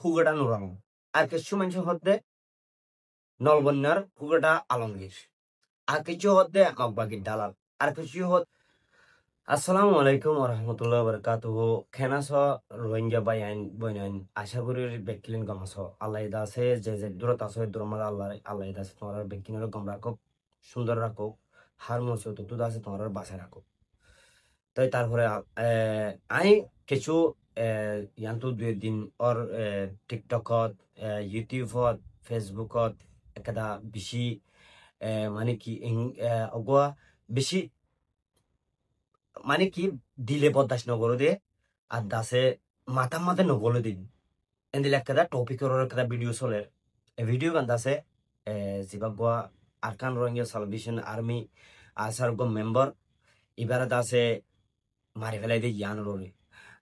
হুগাটা নুরানো আর কিছু মানুষ হতে নলবন্যার হুগাটা আলমগীর আর কিছু হতে মগবাগির দালাল আর কিছু হত আসসালামু আলাইকুম ওরহমতুল্লাহ বরকাতুহ খেনাস রোহিঙ্গা বাইন বইনাইন আশা করি বেকিলিন গমাস আল্লাহ দাসে যে দূরত আছে দূরমাদ আল্লাহ আল্লাহ দাসে তোমার বেকিনের গম রাখো সুন্দর রাখো হার মসে তো দাসে তোমার বাসায় রাখো তাই তারপরে আই কিছু ইয়ান্তু 2 দিন ওর টিকটকত ইউটিউবত ফেসবুকত একটা বেশি মানে কি অগুয়া বেশি মানে কি দিলে বদাস নগর দে আর দাসে মাথা মাথা নগল দিন এন্দিল একটা টপিকের একটা ভিডিও চলে ভিডিও গান দাসে জিবাগুয়া আরকান রোহিঙ্গা সালভেশন আর্মি আসার গো মেম্বার এবারে দাসে মারি ফেলাই দিয়ে ইয়ানোরে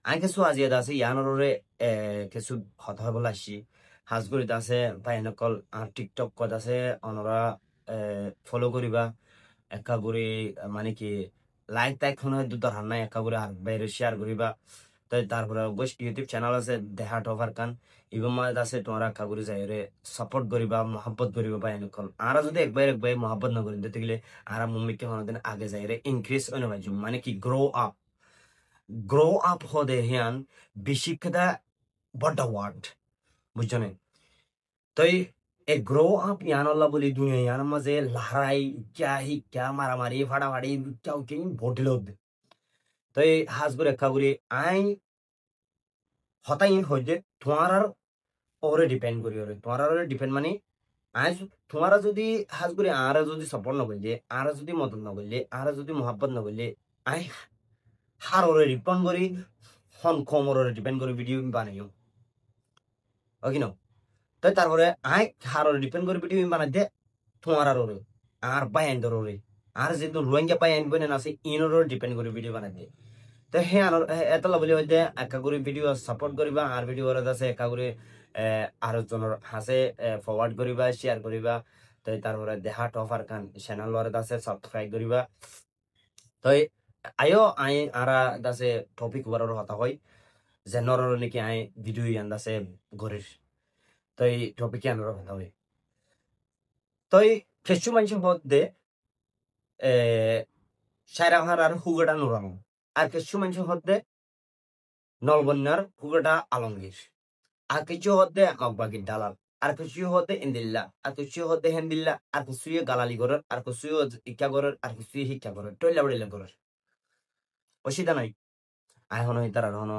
আমি কিছু আজি আছে ইয়ানোরে কিছু হতা হবল আসছি হাজগুড়ি আছে বা এনেকল টিকটক কত আছে অনরা ফলো করিবা একা করে মানে কি লাইক টাইক কোনো দরকার নাই একা করে আর বাইরে শেয়ার করিবা তাই তারপরে ইউটিউব চ্যানেল আছে দেহা টভার কান ইভেন মানে আছে তোমার একা করে যাই রে সাপোর্ট করিবা মহাব্বত করিবা বা এনেকল আর যদি একবার মহাব্বত না করি দিতে গেলে আর মম্মিকে হনদিন আগে যাই রে ইনক্রিজ মানে কি গ্রো আপ হদে হিয়ান বিশিক্ষা বড় ওয়ার্ড বুঝছেন তাই এ গ্রো আপ ইয়ানল্লা বলি দুনিয়া ইয়ান মাঝে লড়াই ক্যা মারামারি ফাড়াফাড়ি কেউ কেউ ভোটিল তাই হাজগুড়ি একা করি আই হতাই হইতে তোমার ওরে ডিপেন্ড করি ওরে তোমার ওরে ডিপেন্ড মানে আজ তোমারা যদি হাজগুড়ি আর যদি সাপোর্ট না করলে আর যদি মদত না করলে আর যদি মহাব্বত না করলে আই হার ওরে ডিপেন্ড করি হন কমর ওরে ডিপেন্ড করে ভিডিও বানাইও ওকে না তাই তারপরে আই হার ওরে ডিপেন্ড করে ভিডিও বানাই দে তোমার আর ওরে আর বাইন্ডর ওরে আর যেহেতু রোহিঙ্গা বাইন বনে আছে ইনর ডিপেন্ড করে ভিডিও বানাই দে তো হ্যাঁ এতলা বলি হইতে একা করে ভিডিও সাপোর্ট করিবা আর ভিডিও আছে একা করে আর জনের হাসে ফরওয়ার্ড করিবা শেয়ার করিবা তাই তারপরে দেহা টফার কান চ্যানেল আছে সাবস্ক্রাইব করিবা তাই আয়ো আই আরা দাসে টপিক ওয়ারর হতা হয় যে নরর নাকি আই ভিডিও ইয়ান দাসে ঘরের তাই টপিক ইয়ানর হতা হয় তাই কিছু মানুষ মধ্যে সাইরাহার আর হুগাটা নুরানো আর কিছু মানুষ মধ্যে নলবন্যার হুগাটা আলমগীর আর কিছু হতে মগবাগির দালাল আর কিছু হতে ইন্দিল্লা আর কিছু হতে হেন্দিল্লা আর কিছু গালালি করার আর কিছু শিক্ষা করার আর কিছু শিক্ষা করার টইলা বড়িলা করার অসুবিধা নাই এখন তারা হন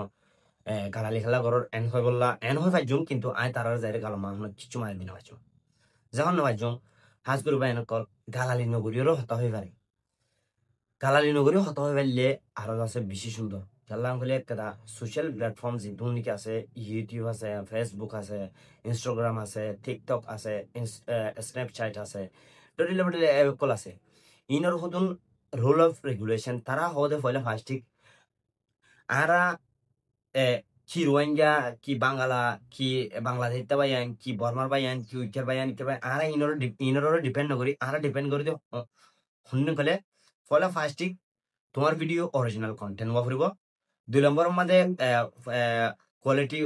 গালালি খেলা করার এন হয় বললা এন হয় পাইজুম কিন্তু আয় তারার যাই গালো মানুষ কিছু মায়ের দিন পাইজুম যখন না পাইজুম হাজ করবা এন কল গালালি নগরীরও হতা হয়ে পারে গালালি নগরীও হতা হয়ে পারলে আরো আছে বেশি সুন্দর খেললাম হলে একটা সোশ্যাল প্ল্যাটফর্ম যেহেতু নাকি আছে ইউটিউব আছে ফেসবুক আছে ইনস্টাগ্রাম আছে টিকটক আছে স্ন্যাপচ্যাট আছে কল আছে ইনর হতুন রুল অফ রেগুলেশন তারা হতে ফলে ফার্স্টিক আরা কি রোহিঙ্গা কি বাঙালা কি বাংলাদেশ বাইয়ান কি বর্মার বাইয়ান কি উইকের বাইয়ান কি আরা ইনর ডিপেন্ড করি আরা ডিপেন্ড করে দিও শুনি কলে ফলে ফার্স্টিক তোমার ভিডিও অরিজিনাল কন্টেন্ট হওয়া ফুরিব 2 নম্বর মধ্যে কোয়ালিটি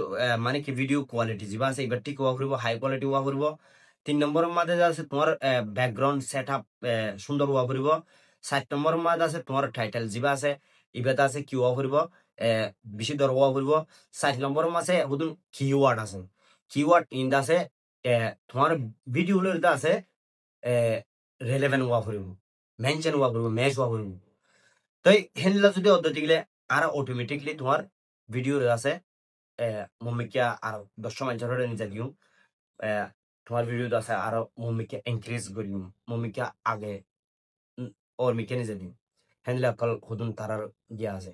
মানে কি ভিডিও কোয়ালিটি যা আছে এবার ঠিক হওয়া ফুরিব হাই কোয়ালিটি হওয়া ফুরিব 3 নম্বর মধ্যে আছে তোমার ব্যাকগ্রাউন্ড সেট আপ সুন্দর হওয়া ফুরিব 7 নম্বর মধ্যে আছে তোমার টাইটেল যা আছে এবার আছে কি হওয়া ফুরিব বেশি দর হওয়া ফুরিব 7 নম্বর মাসে হুদুন কিওয়ার্ড আছে কিওয়ার্ড ইন আছে তোমার ভিডিও হলো আছে রেলেভেন্ট হওয়া ফুরিব মেনশন হওয়া ফুরিব ম্যাচ হওয়া ফুরিব তাই হেনলা যদি অর্ডার দিলে আর অটোমেটিকলি তোমার ভিডিও আছে মম্মিকা আর 10 মানুষের নিজে দিও তোমার ভিডিও আছে আর মম্মিকে এনকারেজ করিম মম্মিকা আগে ওর মিকে নিজে দিম হেনলা কল খুদুন তারার গিয়া আছে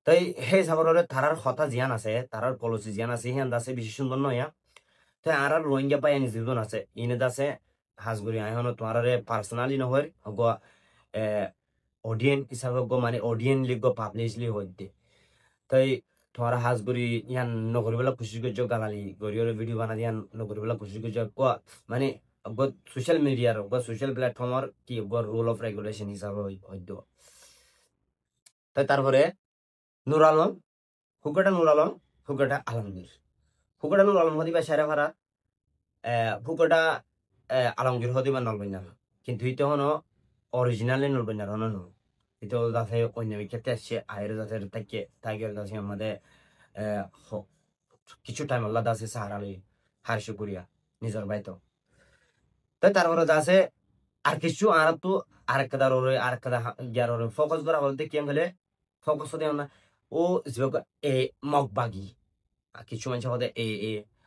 তাই সেই সাবরে তারার কথা জিয়ান আছে তারার পলিসি জিয়ান আছে হিয়ান আছে বেশি সুন্দর নয় তাই আর রোহিঙ্গা পাই আনি জীবন আছে ইনে আছে হাজগুড়ি আইহন তোমার পার্সোনালি নহয় অডিয়েন্স হিসাবে মানে অডিয়েন্স লিগ পাবলিশলি হইতে তাই তোমার হাজগুড়ি ইয়ান নগরবেলা খুশি করছো গালালি গরিয়র ভিডিও বানা দিয়ান নগরবেলা খুশি করছো মানে সোশ্যাল মিডিয়ার সোশ্যাল প্ল্যাটফর্মর কি রুল অফ রেগুলেশন হিসাবে হইত তাই তারপরে নুর আলম হুকাটা নুর আলম হুকাটা আলমগীর হুগড়া নুর আলম হদিবা সেরা ভাড়া হুগড়া আলমগীর হদিবা নলবন্যার কিন্তু ইতো হনো অরিজিনালি নলবন্যার হনো নো ইতো যাতে অন্য ক্ষেত্রে আসছে আয়ের যাতে থাকে তাকে যাচ্ছে আমাদের কিছু টাইম আল্লাহ দাসে সাহারালি হারশু করিয়া নিজের বাইতো তাই তারপরে যাচ্ছে আর কিছু আর তো আরেকদার ওরে আরেকদা গিয়ার ওরে ফোকাস করা বলতে কি হলে ফোকাস হতে না ও এ মগবাগি আর কিছু মানুষ হতে এ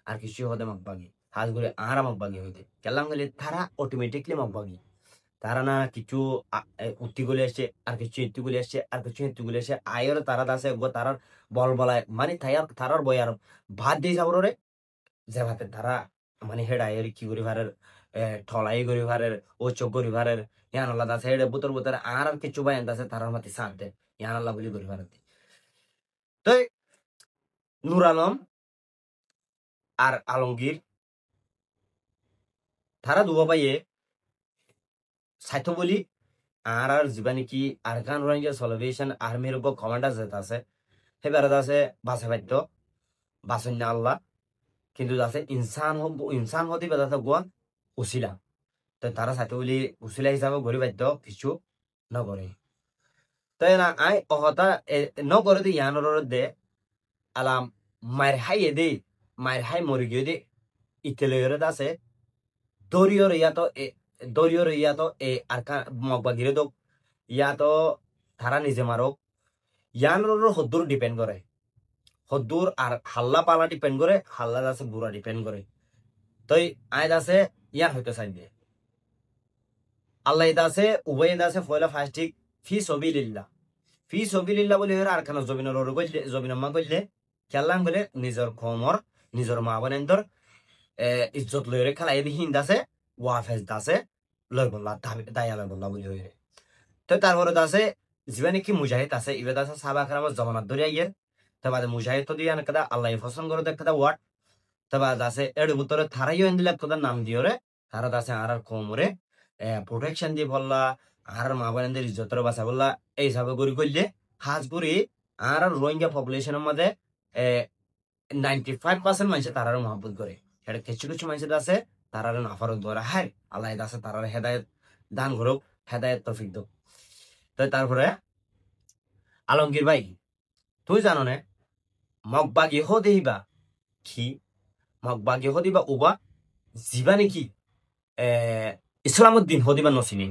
আর কিছু হতে মগবাগি হাজ করে আর মগবাগি হইতে কেলাম গেলে তারা অটোমেটিকলি মগবাগি তারা না কিছু উত্তিগুলি আসছে আর কিছু ইত্তিগুলি আসছে আর কিছু ইত্তিগুলি আসছে আয়ের তারা দাসে তারার বল বলায় মানে তারার বই আর ভাত দিয়ে যাবো রে যে ভাতে তারা মানে হেড আয়ের কি করি ভারের ঠলাই করি ভারের ও চোখ করি ভারের ইয়ান আল্লাহ দাসে হেডে বুতর বুতর আর কিছু বায়ান দাসে তারার মাতি সাথ দে ইয়ান আল্লাহ বলি করি ভারত তো নূর আলম আর আলমগীর তারা দুবা পাইয়ে সাইথ বলি আর জীবানি কি আরকান রেঞ্জার সলিউশন আর্মির উপর কমান্ডার যেটা আছে সেবারে আছে বাসে বাধ্য বাসন্য আল্লাহ কিন্তু আছে ইনসান হতে বেদা গোয়া উচিলা তো তারা সাথে বলি উচিলা হিসাবে গড়ি বাধ্য কিছু নকরে তাই না আই অহতা নকরে দি ইয়ানোর দে আলাম মায়ের হাই দে মায়ের হাই মরি গিয়ে দে ইতেলের আছে দরিয়র ইয়াতো এ আর মগবাগিরে দোক ইয়াতো তারা নিজে মারক ইয়ানোর হদ্দুর ডিপেন্ড করে হদ্দুর আর হাল্লা পালা ডিপেন্ড করে হাল্লা আছে বুড়া ডিপেন্ড করে তই আয় আছে ইয়ার হইতে চাই দিয়ে আল্লাহ এটা আছে উভয় এটা আছে ফয়লা ফাস্টিক ফি সবিলিল্লাহ বলে আর খানা জমিনের করলে জমিনম্মা করলে খেললাম বলে নিজের খমর নিজের মা বোনেন্দর ইজ্জত লইরে খেলাই হিন্দ আছে ওয়াফেজ দাসে লয় বললা দায়া লয় বললা বলি হইরে তো তারপরে আছে জীবনে কি মুজাহিদ আছে ইবেদ আছে সাবা খারাপ জমানাত ধরিয়া গিয়ে তবে মুজাহিদ তো দিয়ে কেদা আল্লাহ ফসন করে দেখা ওয়াট তবে আছে এর ভিতরে থারাইও এন্দিলা তোদের নাম দিও রে তারা আছে আর কোমরে প্রোটেকশন দিয়ে বললা আর মা বোনদের ইজ্জতের বাসা বললা এই হিসাবে করি করলে হাজ করি আর রোহিঙ্গা পপুলেশনের মধ্যে 95% মানুষ তারার মহব্বত করে সেটা কিছু কিছু মানুষ আছে তারার নাফারত ধরা হায় আল্লাহ আছে তারার হেদায়ত দান করুক হেদায়ত তৌফিক দোক তো তারপরে আলমগীর ভাই তুই জানো না মগবাগি হদিবা কি মগবাগি হদিবা উবা জিবা নাকি ইসলামত দিন হদিবা নচিনি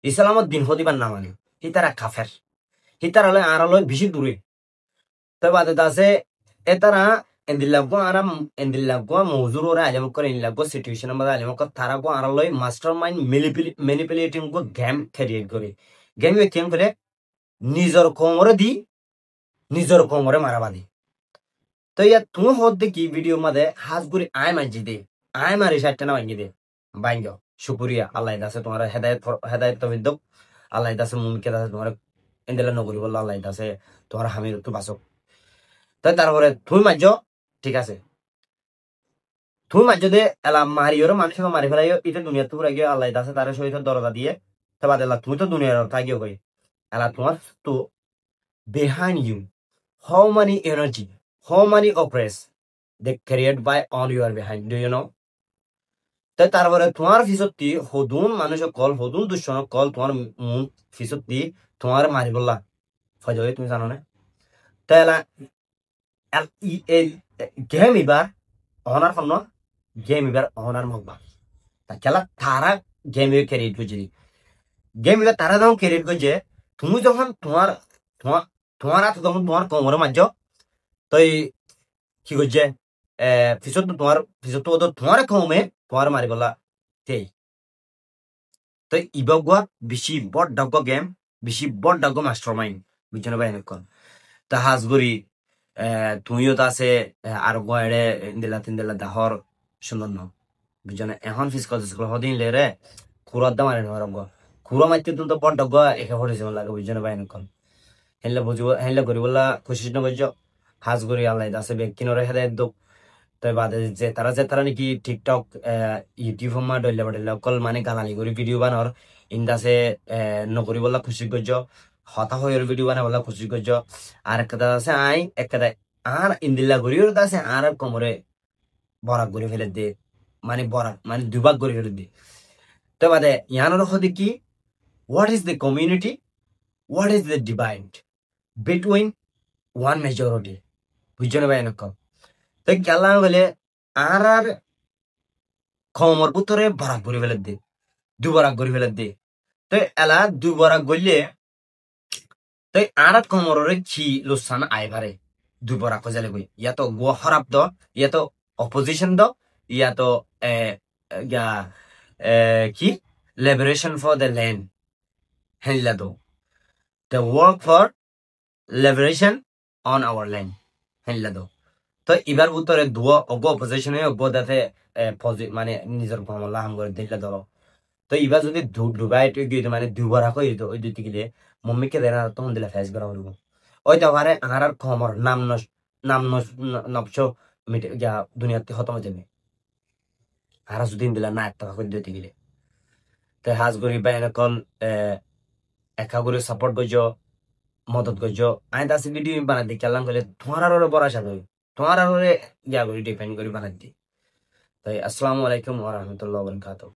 ইসলামত দিন হদিবার নামানি হিতারা কাফের হিতার হলে আর হলো বেশি দূরে তবে আছে এতারা এন্দিল্লাগো মৌজুর ওরা আজমক করে ইনলাগো সিচুয়েশনের মধ্যে আজমক তারা গো আর লয় মাস্টার মাইন্ড ম্যানিপুলেটিং গো গেম ক্রিয়েট করে গেম কেম করে নিজের কোমরে দি নিজের কোমরে মারাবাদি তো ইয়া তুমি হদ দেখি ভিডিও মধ্যে হাজ করে আয় মানজি দে আয় মারি সাইটটা না ভাঙ্গি দে ভাঙ্গ শুক্রিয়া আল্লাহ দাসে তোমার হেদায়ত তবিদ আল্লাহ দাসে মুমিকে দাসে তোমার এন্দেলা নগরী বললো আল্লাহ দাসে তোমার হামির তো বাসক তাই তারপরে তুই মার্য ঠিক আছে তুই মার্য দে এলা মারিও মানুষ মারি ফেলাইও এটা দুনিয়া তো গিয়ে আল্লাহ দাসে তার সহিত দরজা দিয়ে তবে আল্লাহ তুমি তো দুনিয়ার থাকিও কই এলা তোমার তো behind you how many energy how many oppress they create by all you are behind do you know তাই তারপরে তোমার ফিসতি হদুন মানুষ কল হদুন দুঃসন কল তোমার মন ফিসতি তোমার মারি বললা ফজরে তুমি জানো না তাই গেম এবার অনার ফোন গেম এবার অনার মগবা তা খেলা তারা গেম ক্যারিট করছে গেম এবার তারা যখন ক্যারিট করছে তুমি যখন তোমার তোমার তোমার হাতে যখন তোমার কোমরে মারছ তাই কি করছে ফিসত তোমার কমে তোমার মারি বলা সেই তো ইবগুয়া বেশি বড় ডাগ্য গেম বেশি বড় ডাগ্য মাস্টার মাইন্ড বুঝছো ভাই এনেকন তা হাজগুড়ি তুমিও তো আছে আর গড়ে তিনদিলা দাহর সুন্দর ন বুঝছো না এখন ফিজিক্যাল হদিন লে রে খুরার দাম আনে নরম খুরা মারতে তুমি তো বড় ডাগ্য একে পড়েছে লাগে বুঝছো না ভাই এনেকন হেনলে করি বললা খুশি ন করছো হাজগুড়ি আল্লাহ আছে ব্যক্তি নরে হেদায়ত দোক তাই বাদে যে তারা নাকি টিকটক ইউটিউব মা ডলে অকল মানে গালালি করে ভিডিও বানার ইন্দাসে নকরি বললা খুশি করছ হতা হয়ের ভিডিও বানা বললা খুশি করছ আর একটা আছে আই একটা আর ইন্দিল্লা করিও আছে আর কোমরে বরাক করে ফেলে দে মানে বরাক মানে দুভাগ করে ফেলে দে তো বাদে ইয়ানোর হতে কি what is the community what is the divide between one majority বুঝছো না ভাই এরকম তো গেলাম বলে আর খমর পুতরে বরাক করে ফেলে দে দুবরাক করে ফেলে দে তো এলা দুবরাক গড়লে তো আর খমরের কি লোসান আইবারে দুবরাক জালে গই ইয়া তো গো হরাপ দ ইয়া তো অপোজিশন দ ইয়া তো গা কি লিবারেশন ফর দ্য ল্যান্ড হেলা দো the work for liberation on our land হেলা দো তো এবার উত্তরে দুয়া অগ অপোজিশনে অগ দাতে মানে নিজের ক্ষমতা হাম করে দিলে ধরো তো এবার যদি ডুবাই গিয়ে মানে দুবার কই দিত ওই দুই দিকে মম্মিকে দেনা তখন দিলে ফেস করা হলো ওই তো পারে আর খমর নাম নবছ মিটে গিয়া দুনিয়াতে খতম হয়ে যাবে আর যদি দিলা না একটা করে দিতে গেলে তো হাজ করি বা এখন একা করে সাপোর্ট করছো মদত করছো আই তাসি ভিডিও বানাই দিই কেলাম করলে তোমার আর বড় আশা করি তোমার আর গিয়া করি ডিপেন্ড করি বানাই দিই তাই আসসালামু আলাইকুম ওয়া রাহমাতুল্লাহি ওয়া বারাকাতুহু